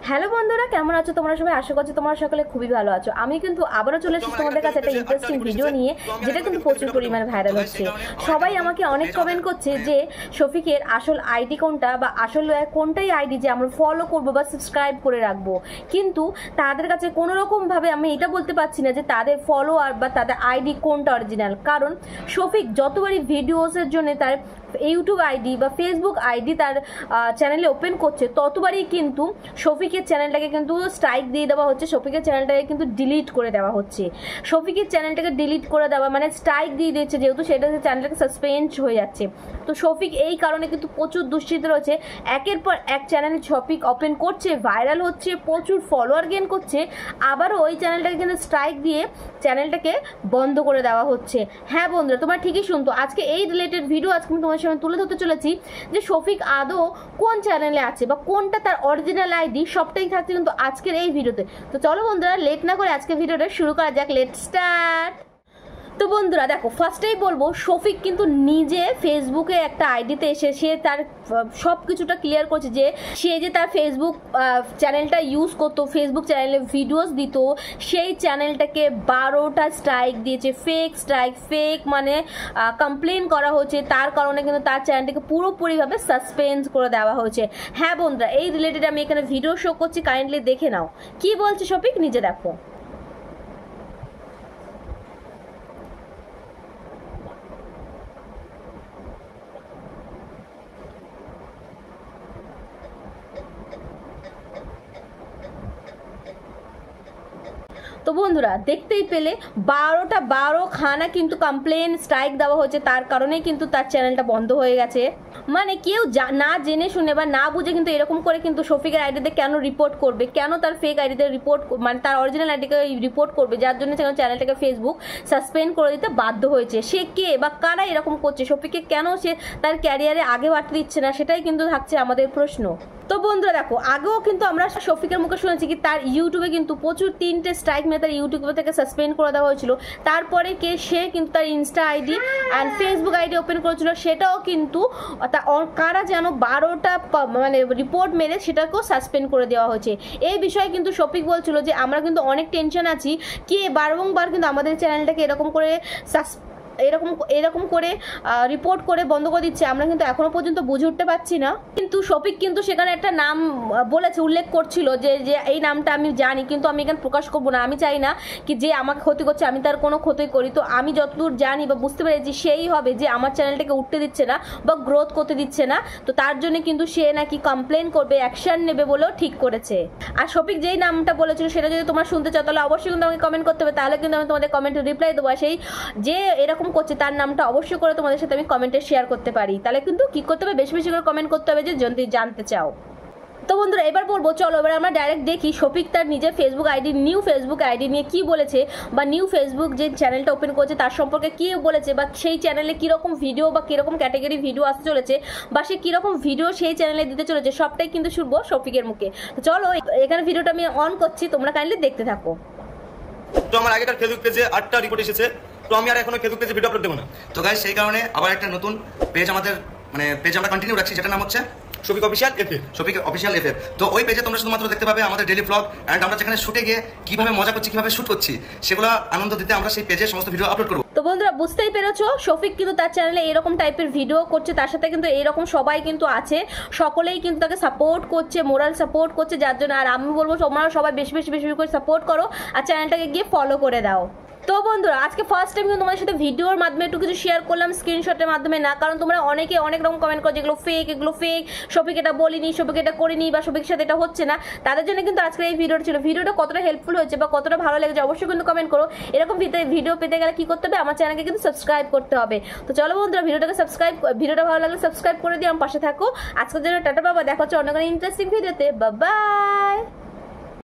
Hello বন্ধুরা, কেমন আছো তোমরা সবাই? আশা করছি তোমরা সকলে খুবই ভালো আছো। আমি কিন্তু আবারও চলে এসেছি তোমাদের কাছে একটা ইন্টারেস্টিং ভিডিও নিয়ে, যেটা কিন্তু প্রচুর পরিমাণে ভাইরাল হচ্ছে। সবাই আমাকে অনেক কমেন্ট করছে যে শফিকের আসল আইডি কোনটা, বা আসল কোনটাই আইডি যে আমরা ফলো করবো বা সাবস্ক্রাইব করে রাখবো। কিন্তু তাদের কাছে কোনো রকম ভাবে আমি এটা বলতে পারছি না যে তাদের ফলোয়ার বা তাদের আইডি কোনটা অরিজিনাল। কারণ শফিক যতবারই ভিডিওসের জন্য তার ইউটিউব আইডি বা ফেসবুক আইডি তার চ্যানেলে ওপেন করছে, ততবারই কিন্তু শফিকের চ্যানেলটাকে কিন্তু স্ট্রাইক দিয়ে দেওয়া হচ্ছে, শফিকের চ্যানেলটাকে কিন্তু ডিলিট করে দেওয়া হচ্ছে। শফিকের চ্যানেলটাকে ডিলিট করে দেওয়া মানে স্ট্রাইক দিয়ে দিচ্ছে, যেহেতু সেটা চ্যানেলটাকে সাসপেন্ড হয়ে যাচ্ছে। তো শফিক এই কারণে কিন্তু প্রচুর দুশ্চিন্তা রয়েছে। একের পর এক চ্যানেল শফিক ওপেন করছে, ভাইরাল হচ্ছে, প্রচুর ফলোয়ার গেইন করছে, আবারও ওই চ্যানেলটাকে কিন্তু স্ট্রাইক দিয়ে চ্যানেলটাকে বন্ধ করে দেওয়া হচ্ছে। হ্যাঁ বন্ধুরা, তোমরা ঠিকই শুনতো। আজকে এই রিলেটেড ভিডিও আজকে আমি তোমার সামনে তুলে ধরতে চলেছি যে শফিক আদৌ কোন চ্যানেলে আছে বা কোনটা তার অরিজিনাল আইডি, সবটাই থাকছে কিন্তু আজকের এই ভিডিওতে। তো চলো বন্ধুরা, লেট না করে আজকে ভিডিওটা শুরু করা যাক। Let start. তো বন্ধুরা দেখো, ফার্স্টেই বলবো শফিক কিন্তু নিজে ফেসবুকে একটা আইডিতে এসে সে তার সব কিছুটা ক্লিয়ার করছে যে সে যে তার ফেসবুক চ্যানেলটা ইউজ করতো, ফেসবুক চ্যানেলে ভিডিওস দিত, সেই চ্যানেলটাকে 12টা স্ট্রাইক দিয়েছে। ফেক স্ট্রাইক, ফেক মানে কমপ্লেন করা হচ্ছে, তার কারণে কিন্তু তার চ্যানেলটাকে পুরোপুরিভাবে সাসপেন্ড করে দেওয়া হয়েছে। হ্যাঁ বন্ধুরা, এই রিলেটেড আমি এখানে ভিডিও শো করছি, কাইন্ডলি দেখে নাও কি বলছে শফিক, নিজে দেখো। তো বন্ধুরা দেখতেই পেলে 12খানা কিন্তু কমপ্লেন স্ট্রাইক দেওয়া হয়েছে, তার কারণেই কিন্তু তার চ্যানেলটা বন্ধ হয়ে গেছে। মানে কেউ না জেনে শুনে বা না বুঝে কিন্তু এরকম করে কিন্তু শফিকের আইডিতে কেন রিপোর্ট করবে, কেন তার ফেক আইডিতে রিপোর্ট মানে তার অরিজিনাল আইডিকে রিপোর্ট করবে, যার জন্য চ্যানেলটাকে ফেসবুক সাসপেন্ড করে দিতে বাধ্য হয়েছে। সে কে বা কারা এরকম করছে, শফিককে কেন সে তার ক্যারিয়ারে আগে বাড়তে দিচ্ছে না, সেটাই কিন্তু থাকছে আমাদের প্রশ্ন। তো বন্ধুরা দেখো, আগেও কিন্তু আমরা শফিকের মুখে শুনেছি কি তার ইউটিউবে কিন্তু প্রচুর 3টে স্ট্রাইক মেরে তার ইউটিউব থেকে সাসপেন্ড করে দেওয়া হয়েছিল। তারপরে সে কিন্তু তার Insta ID and Facebook ID open করেছিল, সেটাও কিন্তু কারা যেন 12টা মানে রিপোর্ট মেরে সেটাকেও সাসপেন্ড করে দেওয়া হয়েছে। এই বিষয়ে কিন্তু শফিক বলছিল যে আমরা কিন্তু অনেক টেনশন আছি, কে বারংবার কিন্তু আমাদের চ্যানেলটাকে এরকম করে রিপোর্ট করে বন্ধ করে দিচ্ছে, আমরা কিন্তু এখনো পর্যন্ত বুঝে উঠতে পারছি না। কিন্তু শফিক কিন্তু সেখানে একটা নাম বলেছে, উল্লেখ করছিল যে এই নামটা আমি জানি, কিন্তু আমি এখানে প্রকাশ করবো না। আমি চাই না কি যে আমাকে ক্ষতি করছে আমি তার কোনো ক্ষতি করি। তো আমি যতদূর জানি বা বুঝতে পেরেছি সেই হবে যে আমার চ্যানেলটাকে উঠতে দিচ্ছে না বা গ্রোথ করতে দিচ্ছে না। তো তার জন্য কিন্তু সে নাকি কমপ্লেন করবে, অ্যাকশন নেবে বলেও ঠিক করেছে। আর শফিক যেই নামটা বলেছিল সেটা যদি তোমরা শুনতে চাও তাহলে অবশ্যই কিন্তু আমাকে কমেন্ট করতে হবে, তাহলে কিন্তু আমি তোমাদের কমেন্টে রিপ্লাই দেবো। সেই যে এরকম করছে তার নামটা অবশ্যই করে তোমাদের সাথে আমি কমেন্টে শেয়ার করতে পারি। তাহলে কিন্তু কি করতে হবে, বেশি বেশি করে কমেন্ট করতে হবে যে যদি জানতে চাও। তো বন্ধুরা এবার বলবো, চলো এবার আমরা ডাইরেক্ট দেখি শফিক তার নিজের Facebook ID, new Facebook ID নিয়ে কি বলেছে, বা নিউ ফেসবুক যে চ্যানেলটা ওপেন করেছে তার সম্পর্কে কি বলেছে, বা সেই চ্যানেলে কিরকম ভিডিও বা কিরকম ক্যাটাগরি ভিডিও আসতে চলেছে, বা সে কিরকম ভিডিও সেই চ্যানেলে দিতে চলেছে, সবটাই কিন্তু শুনবো শফিকের মুখে। তো চলো এখানে ভিডিওটা আমি অন করছি, তোমরা কাইন্ডলি দেখতে থাকো। তো আমার আগেকার ফেসবুক পেজে 8টা রিপোর্ট এসেছে, তো আমি আর এখনো ফেসবুক পেজে ভিডিও আপলোড দেবো না। তো গাইস সেই কারণে আবার একটা নতুন পেজ আমাদের পেজ আমরা কন্টিনিউ রাখছি, যেটার নাম হচ্ছে Shafiq official FF. Shafiq official FF. তো ওই পেজে তোমরা শুধুমাত্র দেখতে পাবে আমাদের ডেইলি ব্লগ অ্যান্ড আমরা যেখানে শুটে গিয়ে কিভাবে মজা করছি, কিভাবে শুট করছি, সেগুলো আনন্দ দিতে আমরা সেই পেজে সমস্ত ভিডিও আপলোড করবো। তো বন্ধুরা বুঝতেই পেরেছো, শফিক কিন্তু তার চ্যানেলে এরকম টাইপের ভিডিও করছে, তার সাথে কিন্তু এরকম সবাই কিন্তু আছে, সকলেই কিন্তু তাকে সাপোর্ট করছে, মোরাল সাপোর্ট করছে, যার জন্য আর আমি বলবো তোমরা সবাই বেশি বেশি বেশি করে সাপোর্ট করো আর চ্যানেলটাকে গিয়ে ফলো করে দাও। তো বন্ধুরা আজকে ফার্স্ট টাইম কিন্তু তোমাদের সাথে ভিডিওর মাধ্যমে একটু কিছু শেয়ার করলাম, স্ক্রিনশটের মাধ্যমে না, কারণ তোমরা অনেকে অনেক রকম কমেন্ট করো যেগুলো ফেক, এগুলো ফেক, শফিক এটা বলিনি, শফিক এটা করিনি, বা শফিকের সাথে এটা হচ্ছে না। তাদের জন্য কিন্তু আজকের এই ভিডিওটা ছিল। ভিডিওটা কতটা হেল্পফুল হয়েছে বা কতটা ভালো লেগেছে অবশ্যই কিন্তু কমেন্ট করো। এরকম ভিডিও পেতে গেলে কি করতে হবে, আমার চ্যানেলকে কিন্তু সাবস্ক্রাইব করতে হবে। তো চলো বন্ধুরা ভিডিওটা ভালো লাগলে সাবস্ক্রাইব করে দিয়ে আমার পাশে থাকো। আজকের জন্য টাটা বাবা, দেখা হচ্ছে অন্য কোনো ইন্টারেস্টিং ভিডিওতে। Bye bye.